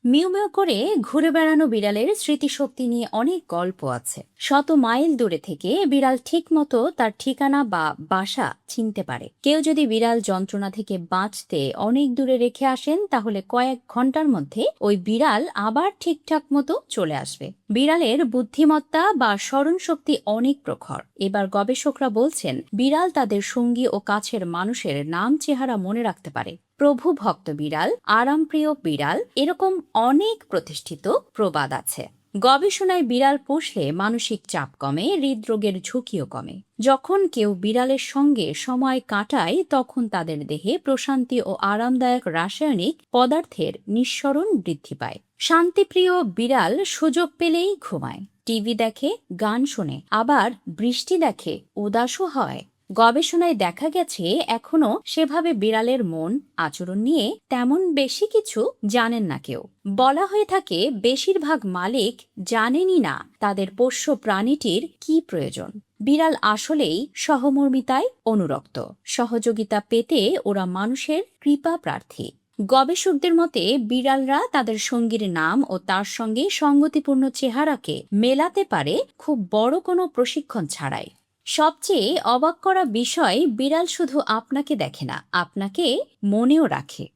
Mu mu করে ঘুরে বেড়ানো বিড়ালের স্মৃতিশক্তি নিয়ে অনেক গল্প আছে। শত মাইল দূরে থেকে বিড়াল ঠিকমতো তার ঠিকানা বা বাসা চিনতে পারে। কেউ যদি বিড়াল যন্ত্রণা থেকে বাঁচতে অনেক দূরে রেখে আসেন, তাহলে কয়েক ঘন্টার মধ্যে ওই বিড়াল আবার ঠিকঠাক মতো চলে আসবে। বিড়ালের বুদ্ধিমত্তা বা স্মরণ শক্তি অনেক প্রখর। এবার গবেষকরা বলছেন, বিড়াল তাদের সঙ্গী ও কাছের মানুষের নাম চেহারা মনে রাখতে পারে। প্রভু ভক্ত বিড়াল, আরামপ্রিয় বিড়াল, এরকম অনেক প্রতিষ্ঠিত প্রবাদ আছে। গবেষণায় বিড়াল পুষলে মানসিক চাপ কমে, হৃদরোগের ঝুঁকিও কমে। যখন কেউ বিড়ালের সঙ্গে সময় কাটায়, তখন তাদের দেহে প্রশান্তি ও আরামদায়ক রাসায়নিক পদার্থের নিঃসরণ বৃদ্ধি পায়। শান্তিপ্রিয় বিড়াল সুযোগ পেলেই ঘুমায়, টিভি দেখে, গান শোনে, আবার বৃষ্টি দেখে উদাসও হয়। গবেষণায় দেখা গেছে, এখনো সেভাবে বিড়ালের মন আচরণ নিয়ে তেমন বেশি কিছু জানেন না কেউ। বলা হয়ে থাকে, বেশিরভাগ মালিক জানেনই না তাদের পোষ্য প্রাণীটির কি প্রয়োজন। বিড়াল আসলেই সহমর্মিতায় অনুরক্ত। সহযোগিতা পেতে ওরা মানুষের কৃপা প্রার্থী। গবেষকদের মতে, বিড়ালরা তাদের সঙ্গীর নাম ও তার সঙ্গে সঙ্গতিপূর্ণ চেহারাকে মেলাতে পারে খুব বড় কোনো প্রশিক্ষণ ছাড়াই। সবচেয়ে অবাক করা বিষয়, বিড়াল শুধু আপনাকে দেখে না, আপনাকে মনেও রাখে।